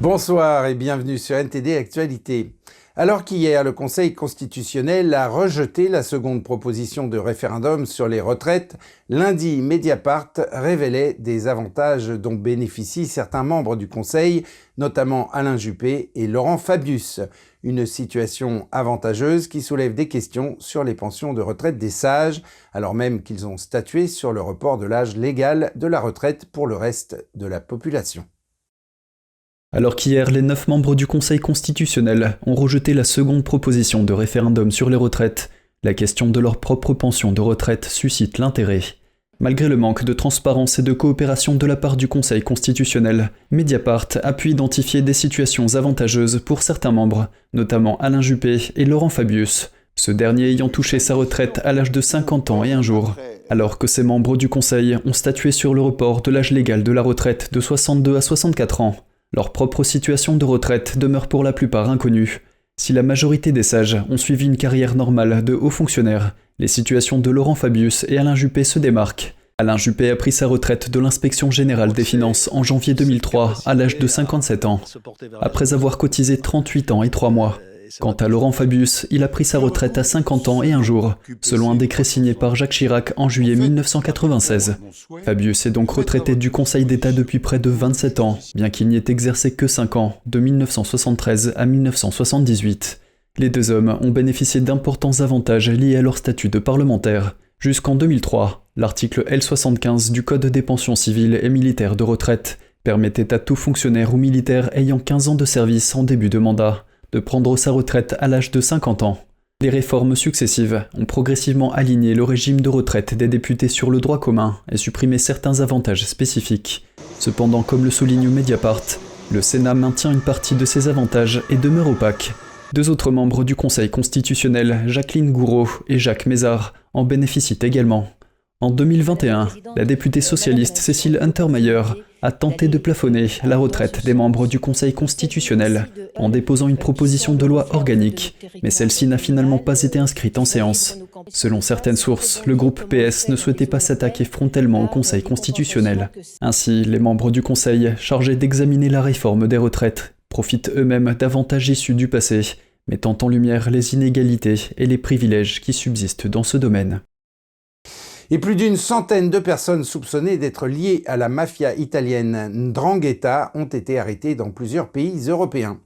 Bonsoir et bienvenue sur NTD Actualité. Alors qu'hier, le Conseil constitutionnel a rejeté la seconde proposition de référendum sur les retraites, lundi, Mediapart révélait des avantages dont bénéficient certains membres du Conseil, notamment Alain Juppé et Laurent Fabius. Une situation avantageuse qui soulève des questions sur les pensions de retraite des sages, alors même qu'ils ont statué sur le report de l'âge légal de la retraite pour le reste de la population. Alors qu'hier, les 9 membres du Conseil constitutionnel ont rejeté la seconde proposition de référendum sur les retraites, la question de leur propre pension de retraite suscite l'intérêt. Malgré le manque de transparence et de coopération de la part du Conseil constitutionnel, Mediapart a pu identifier des situations avantageuses pour certains membres, notamment Alain Juppé et Laurent Fabius, ce dernier ayant touché sa retraite à l'âge de 50 ans et un jour, alors que ces membres du Conseil ont statué sur le report de l'âge légal de la retraite de 62 à 64 ans. Leur propre situation de retraite demeure pour la plupart inconnue. Si la majorité des sages ont suivi une carrière normale de hauts fonctionnaires, les situations de Laurent Fabius et Alain Juppé se démarquent. Alain Juppé a pris sa retraite de l'Inspection générale des finances en janvier 2003 à l'âge de 57 ans, après avoir cotisé 38 ans et 3 mois. Quant à Laurent Fabius, il a pris sa retraite à 50 ans et un jour, selon un décret signé par Jacques Chirac en juillet 1996. Fabius est donc retraité du Conseil d'État depuis près de 27 ans, bien qu'il n'y ait exercé que 5 ans, de 1973 à 1978. Les deux hommes ont bénéficié d'importants avantages liés à leur statut de parlementaire. Jusqu'en 2003, l'article L75 du Code des pensions civiles et militaires de retraite permettait à tout fonctionnaire ou militaire ayant 15 ans de service en début de mandat de prendre sa retraite à l'âge de 50 ans. Les réformes successives ont progressivement aligné le régime de retraite des députés sur le droit commun et supprimé certains avantages spécifiques. Cependant, comme le souligne Mediapart, le Sénat maintient une partie de ces avantages et demeure opaque. Deux autres membres du Conseil constitutionnel, Jacqueline Gourault et Jacques Mézard, en bénéficient également. En 2021, la députée socialiste Cécile Untermaier a tenté de plafonner la retraite des membres du Conseil constitutionnel en déposant une proposition de loi organique, mais celle-ci n'a finalement pas été inscrite en séance. Selon certaines sources, le groupe PS ne souhaitait pas s'attaquer frontalement au Conseil constitutionnel. Ainsi, les membres du Conseil, chargés d'examiner la réforme des retraites, profitent eux-mêmes d'avantages issus du passé, mettant en lumière les inégalités et les privilèges qui subsistent dans ce domaine. Et plus d'une centaine de personnes soupçonnées d'être liées à la mafia italienne 'Ndrangheta ont été arrêtées dans plusieurs pays européens.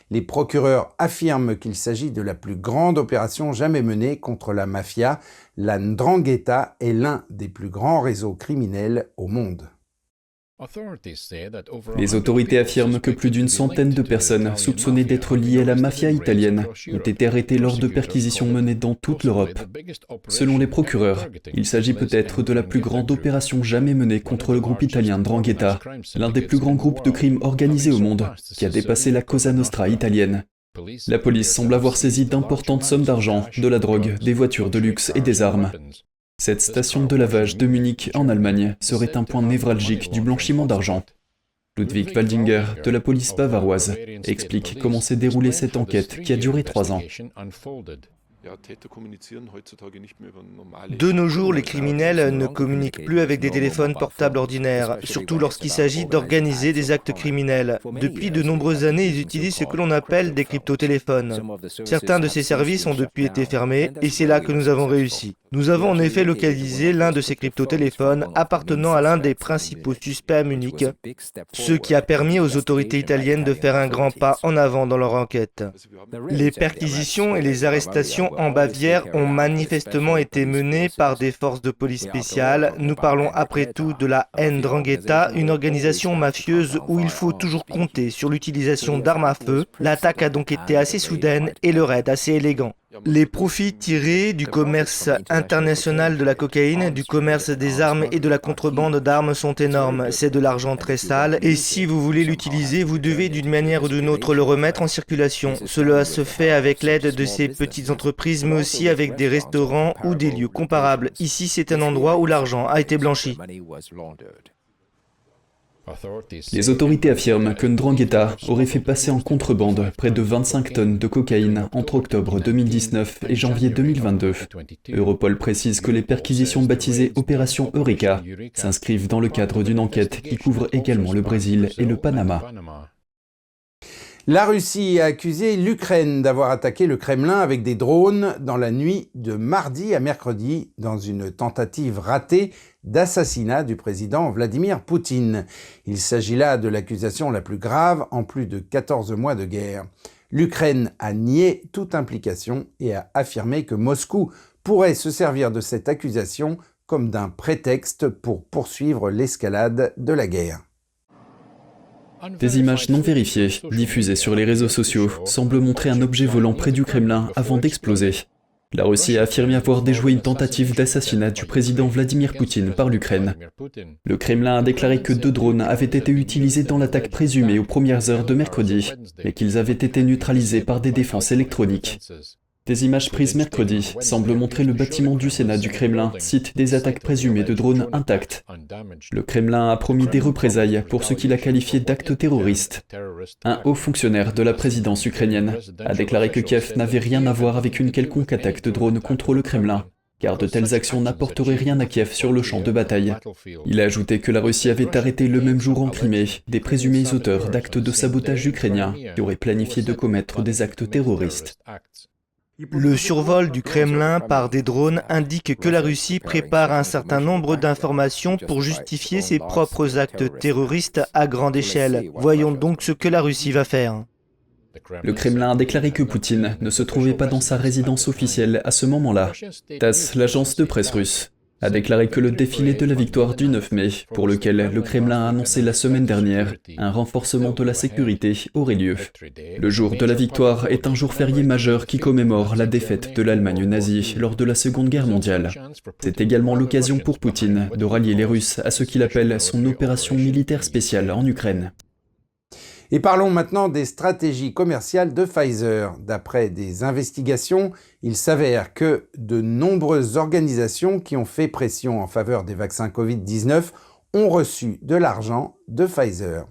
Les procureurs affirment qu'il s'agit de la plus grande opération jamais menée contre la mafia. La 'Ndrangheta est l'un des plus grands réseaux criminels au monde. Les autorités affirment que plus d'une centaine de personnes soupçonnées d'être liées à la mafia italienne ont été arrêtées lors de perquisitions menées dans toute l'Europe. Selon les procureurs, il s'agit peut-être de la plus grande opération jamais menée contre le groupe italien 'Ndrangheta, l'un des plus grands groupes de crimes organisés au monde, qui a dépassé la Cosa Nostra italienne. La police semble avoir saisi d'importantes sommes d'argent, de la drogue, des voitures de luxe et des armes. Cette station de lavage de Munich, en Allemagne, serait un point névralgique du blanchiment d'argent. Ludwig Waldinger, de la police bavaroise, explique comment s'est déroulée cette enquête qui a duré 3 ans. De nos jours, les criminels ne communiquent plus avec des téléphones portables ordinaires, surtout lorsqu'il s'agit d'organiser des actes criminels. Depuis de nombreuses années, ils utilisent ce que l'on appelle des cryptotéléphones. Certains de ces services ont depuis été fermés, et c'est là que nous avons réussi. Nous avons en effet localisé l'un de ces cryptotéléphones appartenant à l'un des principaux suspects à Munich, ce qui a permis aux autorités italiennes de faire un grand pas en avant dans leur enquête. Les perquisitions et les arrestations en Bavière ont manifestement été menées par des forces de police spéciales. Nous parlons après tout de la 'Ndrangheta, une organisation mafieuse où il faut toujours compter sur l'utilisation d'armes à feu. L'attaque a donc été assez soudaine et le raid assez élégant. Les profits tirés du commerce international de la cocaïne, du commerce des armes et de la contrebande d'armes sont énormes. C'est de l'argent très sale et si vous voulez l'utiliser, vous devez d'une manière ou d'une autre le remettre en circulation. Cela se fait avec l'aide de ces petites entreprises mais aussi avec des restaurants ou des lieux comparables. Ici, c'est un endroit où l'argent a été blanchi. Les autorités affirment que 'Ndrangheta aurait fait passer en contrebande près de 25 tonnes de cocaïne entre octobre 2019 et janvier 2022. Europol précise que les perquisitions baptisées Opération Eureka s'inscrivent dans le cadre d'une enquête qui couvre également le Brésil et le Panama. La Russie a accusé l'Ukraine d'avoir attaqué le Kremlin avec des drones dans la nuit de mardi à mercredi dans une tentative ratée d'assassinat du président Vladimir Poutine. Il s'agit là de l'accusation la plus grave en plus de 14 mois de guerre. L'Ukraine a nié toute implication et a affirmé que Moscou pourrait se servir de cette accusation comme d'un prétexte pour poursuivre l'escalade de la guerre. Des images non vérifiées, diffusées sur les réseaux sociaux, semblent montrer un objet volant près du Kremlin avant d'exploser. La Russie a affirmé avoir déjoué une tentative d'assassinat du président Vladimir Poutine par l'Ukraine. Le Kremlin a déclaré que 2 drones avaient été utilisés dans l'attaque présumée aux premières heures de mercredi, mais qu'ils avaient été neutralisés par des défenses électroniques. Des images prises mercredi semblent montrer le bâtiment du Sénat du Kremlin, site des attaques présumées de drones intacts. Le Kremlin a promis des représailles pour ce qu'il a qualifié d'actes terroristes. Un haut fonctionnaire de la présidence ukrainienne a déclaré que Kiev n'avait rien à voir avec une quelconque attaque de drones contre le Kremlin, car de telles actions n'apporteraient rien à Kiev sur le champ de bataille. Il a ajouté que la Russie avait arrêté le même jour en Crimée des présumés auteurs d'actes de sabotage ukrainiens qui auraient planifié de commettre des actes terroristes. Le survol du Kremlin par des drones indique que la Russie prépare un certain nombre d'informations pour justifier ses propres actes terroristes à grande échelle. Voyons donc ce que la Russie va faire. Le Kremlin a déclaré que Poutine ne se trouvait pas dans sa résidence officielle à ce moment-là. TASS, l'agence de presse russe, a déclaré que le défilé de la victoire du 9 mai, pour lequel le Kremlin a annoncé la semaine dernière un renforcement de la sécurité, aurait lieu. Le jour de la victoire est un jour férié majeur qui commémore la défaite de l'Allemagne nazie lors de la Seconde Guerre mondiale. C'est également l'occasion pour Poutine de rallier les Russes à ce qu'il appelle son opération militaire spéciale en Ukraine. Et parlons maintenant des stratégies commerciales de Pfizer. D'après des investigations, il s'avère que de nombreuses organisations qui ont fait pression en faveur des vaccins Covid-19 ont reçu de l'argent de Pfizer.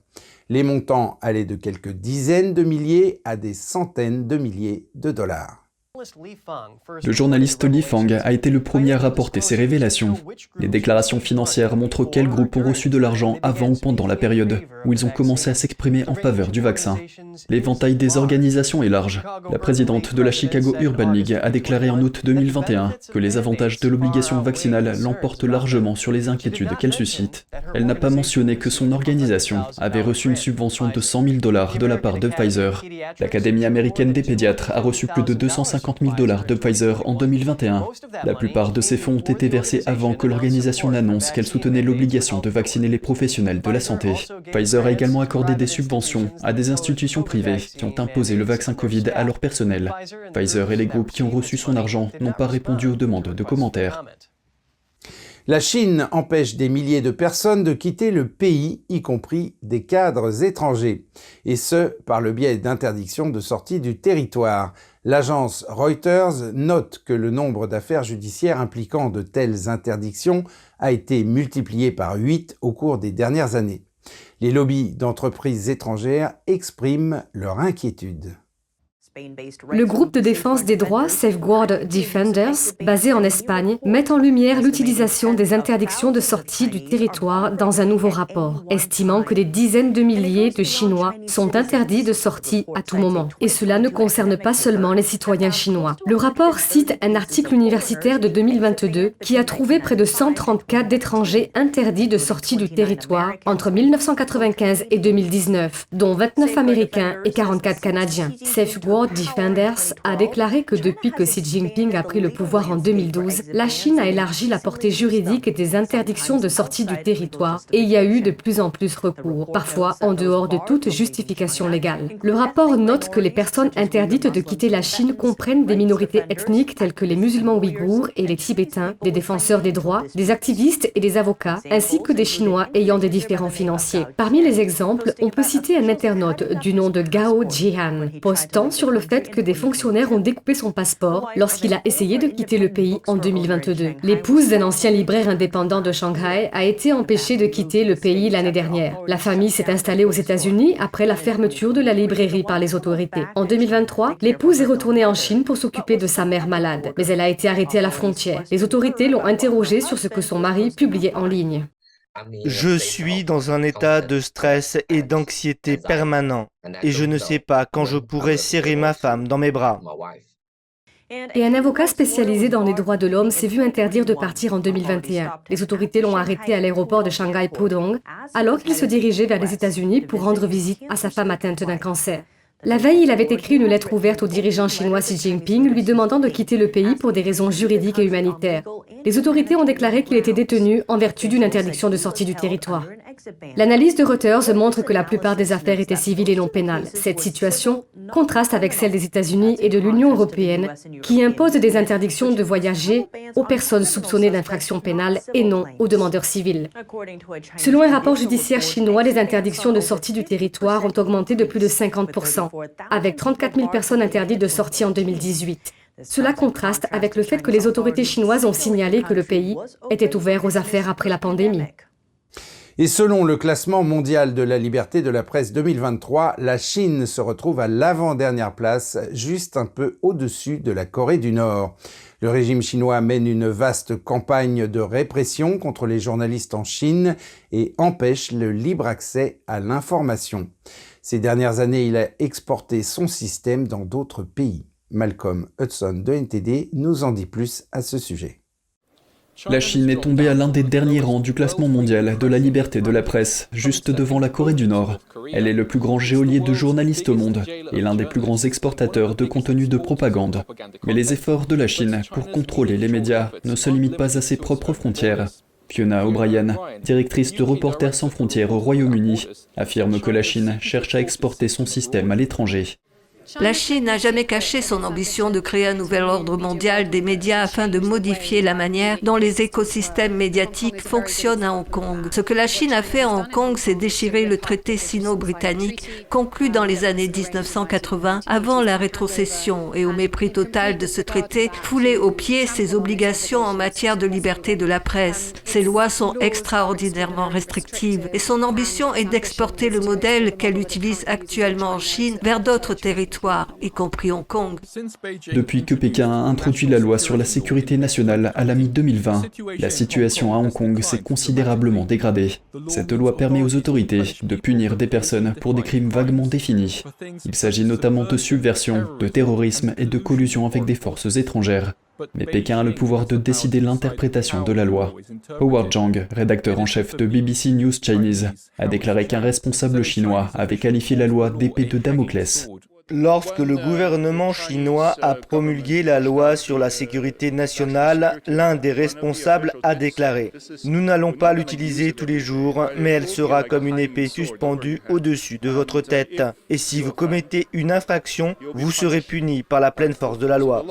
Les montants allaient de quelques dizaines de milliers à des centaines de milliers de dollars. Le journaliste Li Fang a été le premier à rapporter ces révélations. Les déclarations financières montrent quels groupes ont reçu de l'argent avant ou pendant la période où ils ont commencé à s'exprimer en faveur du vaccin. L'éventail des organisations est large. La présidente de la Chicago Urban League a déclaré en août 2021 que les avantages de l'obligation vaccinale l'emportent largement sur les inquiétudes qu'elle suscite. Elle n'a pas mentionné que son organisation avait reçu une subvention de $100 000 de la part de Pfizer. L'Académie américaine des pédiatres a reçu plus de $250 000 de Pfizer en 2021. La plupart de ces fonds ont été versés avant que l'organisation n'annonce qu'elle soutenait l'obligation de vacciner les professionnels de la santé. Pfizer a également accordé des subventions à des institutions privées qui ont imposé le vaccin Covid à leur personnel. Pfizer et les groupes qui ont reçu son argent n'ont pas répondu aux demandes de commentaires. La Chine empêche des milliers de personnes de quitter le pays, y compris des cadres étrangers, et ce, par le biais d'interdictions de sortie du territoire. L'agence Reuters note que le nombre d'affaires judiciaires impliquant de telles interdictions a été multiplié par 8 au cours des dernières années. Les lobbies d'entreprises étrangères expriment leur inquiétude. Le groupe de défense des droits Safeguard Defenders, basé en Espagne, met en lumière l'utilisation des interdictions de sortie du territoire dans un nouveau rapport, estimant que des dizaines de milliers de Chinois sont interdits de sortie à tout moment. Et cela ne concerne pas seulement les citoyens chinois. Le rapport cite un article universitaire de 2022 qui a trouvé près de 130 cas d'étrangers interdits de sortie du territoire entre 1995 et 2019, dont 29 Américains et 44 Canadiens. Safeguard Defenders a déclaré que depuis que Xi Jinping a pris le pouvoir en 2012, la Chine a élargi la portée juridique des interdictions de sortie du territoire et il y a eu de plus en plus recours, parfois en dehors de toute justification légale. Le rapport note que les personnes interdites de quitter la Chine comprennent des minorités ethniques telles que les musulmans ouïghours et les Tibétains, des défenseurs des droits, des activistes et des avocats, ainsi que des Chinois ayant des différends financiers. Parmi les exemples, on peut citer un internaute du nom de Gao Jian, postant sur le fait que des fonctionnaires ont découpé son passeport lorsqu'il a essayé de quitter le pays en 2022. L'épouse d'un ancien libraire indépendant de Shanghai a été empêchée de quitter le pays l'année dernière. La famille s'est installée aux États-Unis après la fermeture de la librairie par les autorités. En 2023, l'épouse est retournée en Chine pour s'occuper de sa mère malade, mais elle a été arrêtée à la frontière. Les autorités l'ont interrogée sur ce que son mari publiait en ligne. Je suis dans un état de stress et d'anxiété permanent et je ne sais pas quand je pourrai serrer ma femme dans mes bras. Et un avocat spécialisé dans les droits de l'homme s'est vu interdire de partir en 2021. Les autorités l'ont arrêté à l'aéroport de Shanghai Pudong alors qu'il se dirigeait vers les États-Unis pour rendre visite à sa femme atteinte d'un cancer. La veille, il avait écrit une lettre ouverte au dirigeant chinois Xi Jinping lui demandant de quitter le pays pour des raisons juridiques et humanitaires. Les autorités ont déclaré qu'il était détenu en vertu d'une interdiction de sortie du territoire. L'analyse de Reuters montre que la plupart des affaires étaient civiles et non pénales. Cette situation contraste avec celle des États-Unis et de l'Union européenne qui imposent des interdictions de voyager aux personnes soupçonnées d'infractions pénales et non aux demandeurs civils. Selon un rapport judiciaire chinois, les interdictions de sortie du territoire ont augmenté de plus de 50%, avec 34 000 personnes interdites de sortie en 2018. Cela contraste avec le fait que les autorités chinoises ont signalé que le pays était ouvert aux affaires après la pandémie. Et selon le classement mondial de la liberté de la presse 2023, la Chine se retrouve à l'avant-dernière place, juste un peu au-dessus de la Corée du Nord. Le régime chinois mène une vaste campagne de répression contre les journalistes en Chine et empêche le libre accès à l'information. Ces dernières années, il a exporté son système dans d'autres pays. Malcolm Hudson de NTD nous en dit plus à ce sujet. La Chine est tombée à l'un des derniers rangs du classement mondial de la liberté de la presse, juste devant la Corée du Nord. Elle est le plus grand geôlier de journalistes au monde et l'un des plus grands exportateurs de contenu de propagande. Mais les efforts de la Chine pour contrôler les médias ne se limitent pas à ses propres frontières. Fiona O'Brien, directrice de Reporters sans frontières au Royaume-Uni, affirme que la Chine cherche à exporter son système à l'étranger. La Chine n'a jamais caché son ambition de créer un nouvel ordre mondial des médias afin de modifier la manière dont les écosystèmes médiatiques fonctionnent à Hong Kong. Ce que la Chine a fait à Hong Kong, c'est déchirer le traité sino-britannique conclu dans les années 1980 avant la rétrocession et au mépris total de ce traité, fouler aux pieds ses obligations en matière de liberté de la presse. Ces lois sont extraordinairement restrictives et son ambition est d'exporter le modèle qu'elle utilise actuellement en Chine vers d'autres territoires, y compris Hong Kong. Depuis que Pékin a introduit la loi sur la sécurité nationale à la mi-2020, la situation à Hong Kong s'est considérablement dégradée. Cette loi permet aux autorités de punir des personnes pour des crimes vaguement définis. Il s'agit notamment de subversion, de terrorisme et de collusion avec des forces étrangères. Mais Pékin a le pouvoir de décider l'interprétation de la loi. Howard Zhang, rédacteur en chef de BBC News Chinese, a déclaré qu'un responsable chinois avait qualifié la loi d'épée de Damoclès. Lorsque le gouvernement chinois a promulgué la loi sur la sécurité nationale, l'un des responsables a déclaré « Nous n'allons pas l'utiliser tous les jours, mais elle sera comme une épée suspendue au-dessus de votre tête. Et si vous commettez une infraction, vous serez puni par la pleine force de la loi. »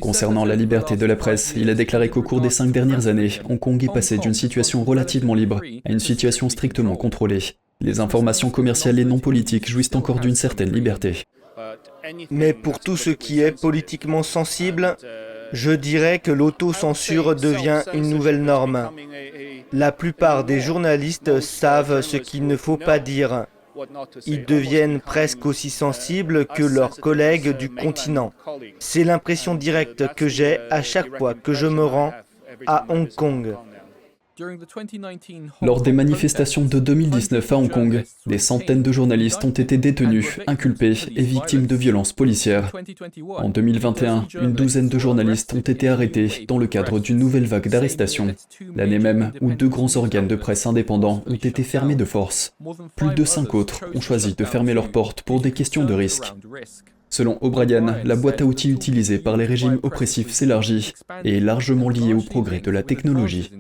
Concernant la liberté de la presse, il a déclaré qu'au cours des 5 dernières années, Hong Kong est passé d'une situation relativement libre à une situation strictement contrôlée. Les informations commerciales et non politiques jouissent encore d'une certaine liberté. Mais pour tout ce qui est politiquement sensible, je dirais que l'autocensure devient une nouvelle norme. La plupart des journalistes savent ce qu'il ne faut pas dire. Ils deviennent presque aussi sensibles que leurs collègues du continent. C'est l'impression directe que j'ai à chaque fois que je me rends à Hong Kong. Lors des manifestations de 2019 à Hong Kong, des centaines de journalistes ont été détenus, inculpés et victimes de violences policières. En 2021, une douzaine de journalistes ont été arrêtés dans le cadre d'une nouvelle vague d'arrestations, l'année même où 2 grands organes de presse indépendants ont été fermés de force. Plus de 5 autres ont choisi de fermer leurs portes pour des questions de risque. Selon O'Brien, la boîte à outils utilisée par les régimes oppressifs s'élargit et est largement liée au progrès de la technologie.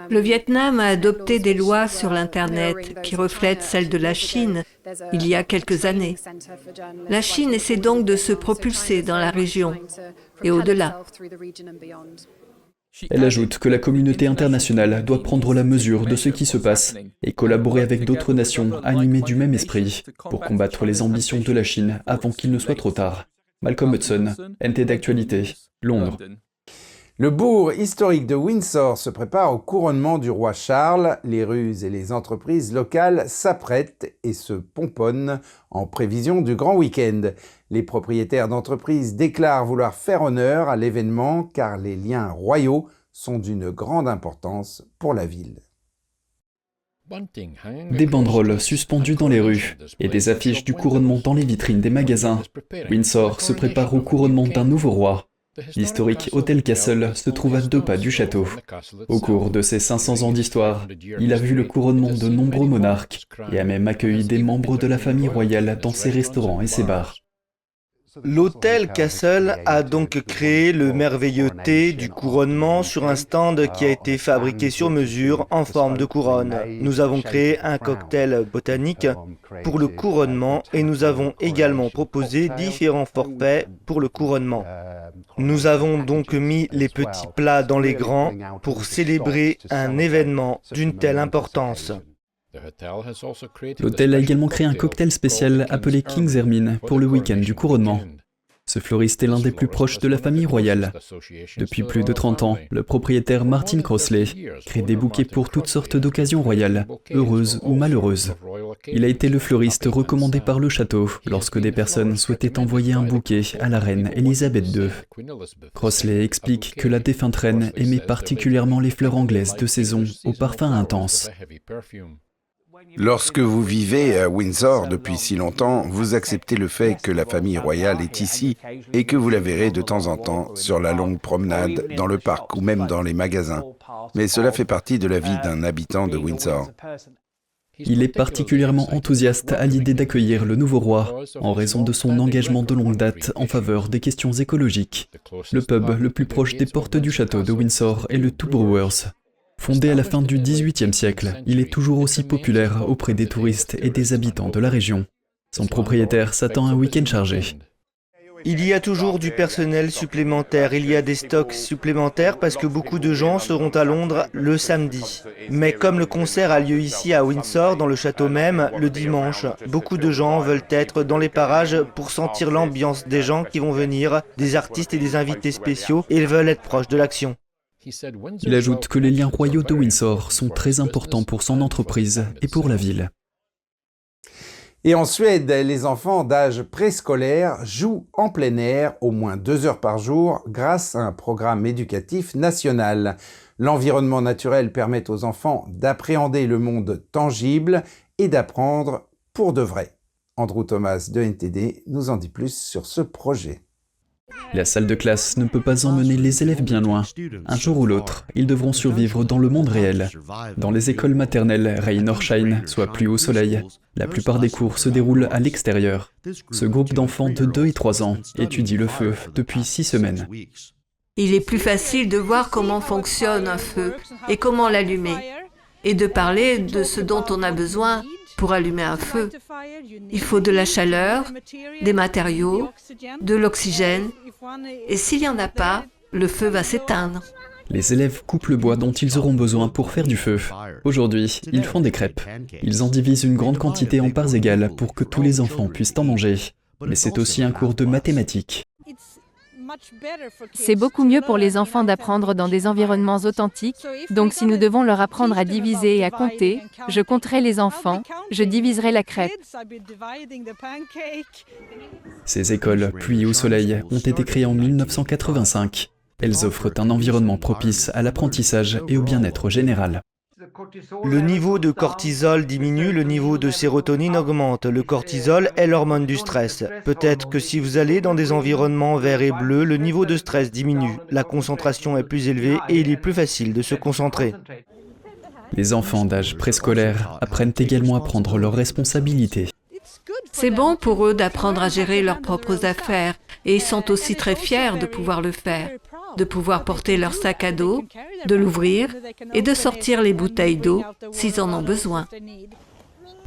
Le Vietnam a adopté des lois sur l'Internet qui reflètent celles de la Chine il y a quelques années. La Chine essaie donc de se propulser dans la région et au-delà. Elle ajoute que la communauté internationale doit prendre la mesure de ce qui se passe et collaborer avec d'autres nations animées du même esprit pour combattre les ambitions de la Chine avant qu'il ne soit trop tard. Malcolm Hudson, NTD Actualité, Londres. Le bourg historique de Windsor se prépare au couronnement du roi Charles. Les rues et les entreprises locales s'apprêtent et se pomponnent en prévision du grand week-end. Les propriétaires d'entreprises déclarent vouloir faire honneur à l'événement car les liens royaux sont d'une grande importance pour la ville. Des banderoles suspendues dans les rues et des affiches du couronnement dans les vitrines des magasins. Windsor se prépare au couronnement d'un nouveau roi. L'historique Hôtel Castle se trouve à 2 pas du château. Au cours de ses 500 ans d'histoire, il a vu le couronnement de nombreux monarques et a même accueilli des membres de la famille royale dans ses restaurants et ses bars. L'hôtel Castle a donc créé le merveilleux thé du couronnement sur un stand qui a été fabriqué sur mesure en forme de couronne. Nous avons créé un cocktail botanique pour le couronnement et nous avons également proposé différents forfaits pour le couronnement. Nous avons donc mis les petits plats dans les grands pour célébrer un événement d'une telle importance. L'hôtel a également créé un cocktail spécial appelé King's Hermine pour le week-end du couronnement. Ce fleuriste est l'un des plus proches de la famille royale. Depuis plus de 30 ans, le propriétaire Martin Crossley crée des bouquets pour toutes sortes d'occasions royales, heureuses ou malheureuses. Il a été le fleuriste recommandé par le château lorsque des personnes souhaitaient envoyer un bouquet à la reine Elisabeth II. Crossley explique que la défunte reine aimait particulièrement les fleurs anglaises de saison au parfum intense. Lorsque vous vivez à Windsor depuis si longtemps, vous acceptez le fait que la famille royale est ici et que vous la verrez de temps en temps sur la longue promenade, dans le parc ou même dans les magasins. Mais cela fait partie de la vie d'un habitant de Windsor. Il est particulièrement enthousiaste à l'idée d'accueillir le nouveau roi, en raison de son engagement de longue date en faveur des questions écologiques. Le pub le plus proche des portes du château de Windsor est le Two Brewers. Fondé à la fin du XVIIIe siècle, il est toujours aussi populaire auprès des touristes et des habitants de la région. Son propriétaire s'attend à un week-end chargé. Il y a toujours du personnel supplémentaire, il y a des stocks supplémentaires parce que beaucoup de gens seront à Londres le samedi. Mais comme le concert a lieu ici à Windsor, dans le château même, le dimanche, beaucoup de gens veulent être dans les parages pour sentir l'ambiance des gens qui vont venir, des artistes et des invités spéciaux, et ils veulent être proches de l'action. Il ajoute que les liens royaux de Windsor sont très importants pour son entreprise et pour la ville. Et en Suède, les enfants d'âge préscolaire jouent en plein air au moins 2 heures par jour grâce à un programme éducatif national. L'environnement naturel permet aux enfants d'appréhender le monde tangible et d'apprendre pour de vrai. Andrew Thomas de NTD nous en dit plus sur ce projet. La salle de classe ne peut pas emmener les élèves bien loin. Un jour ou l'autre, ils devront survivre dans le monde réel. Dans les écoles maternelles Reinorsheim, soit plus au soleil, la plupart des cours se déroulent à l'extérieur. Ce groupe d'enfants de 2 et 3 ans étudie le feu depuis 6 semaines. Il est plus facile de voir comment fonctionne un feu et comment l'allumer, et de parler de ce dont on a besoin pour allumer un feu. Il faut de la chaleur, des matériaux, de l'oxygène, et s'il n'y en a pas, le feu va s'éteindre. Les élèves coupent le bois dont ils auront besoin pour faire du feu. Aujourd'hui, ils font des crêpes. Ils en divisent une grande quantité en parts égales pour que tous les enfants puissent en manger. Mais c'est aussi un cours de mathématiques. C'est beaucoup mieux pour les enfants d'apprendre dans des environnements authentiques, donc si nous devons leur apprendre à diviser et à compter, je compterai les enfants, je diviserai la crêpe. Ces écoles, pluie ou soleil, ont été créées en 1985. Elles offrent un environnement propice à l'apprentissage et au bien-être général. Le niveau de cortisol diminue, le niveau de sérotonine augmente. Le cortisol est l'hormone du stress. Peut-être que si vous allez dans des environnements verts et bleus, le niveau de stress diminue. La concentration est plus élevée et il est plus facile de se concentrer. Les enfants d'âge préscolaire apprennent également à prendre leurs responsabilités. C'est bon pour eux d'apprendre à gérer leurs propres affaires et ils sont aussi très fiers de pouvoir le faire, de pouvoir porter leur sac à dos, de l'ouvrir et de sortir les bouteilles d'eau s'ils en ont besoin.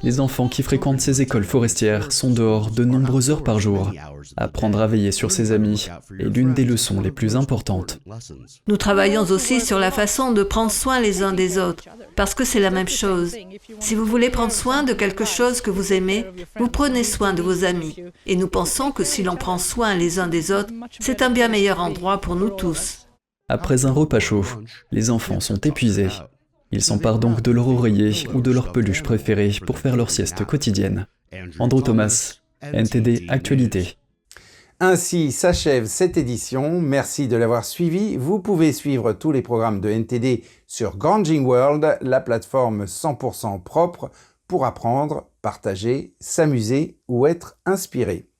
Les enfants qui fréquentent ces écoles forestières sont dehors de nombreuses heures par jour. Apprendre à veiller sur ses amis est l'une des leçons les plus importantes. Nous travaillons aussi sur la façon de prendre soin les uns des autres, parce que c'est la même chose. Si vous voulez prendre soin de quelque chose que vous aimez, vous prenez soin de vos amis. Et nous pensons que si l'on prend soin les uns des autres, c'est un bien meilleur endroit pour nous tous. Après un repas chaud, les enfants sont épuisés. Ils s'emparent donc de leur oreiller ou de leur peluche préférée pour faire leur sieste quotidienne. Andrew Thomas, NTD Actualité. Ainsi s'achève cette édition. Merci de l'avoir suivi. Vous pouvez suivre tous les programmes de NTD sur Granging World, la plateforme 100% propre pour apprendre, partager, s'amuser ou être inspiré.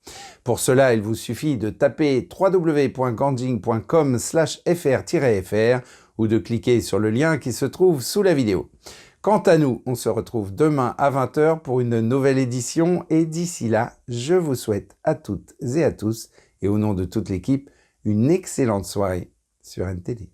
Pour cela, il vous suffit de taper www.granging.com/fr-fr ou de cliquer sur le lien qui se trouve sous la vidéo. Quant à nous, on se retrouve demain à 20 h pour une nouvelle édition et d'ici là, je vous souhaite à toutes et à tous et au nom de toute l'équipe, une excellente soirée sur NTD.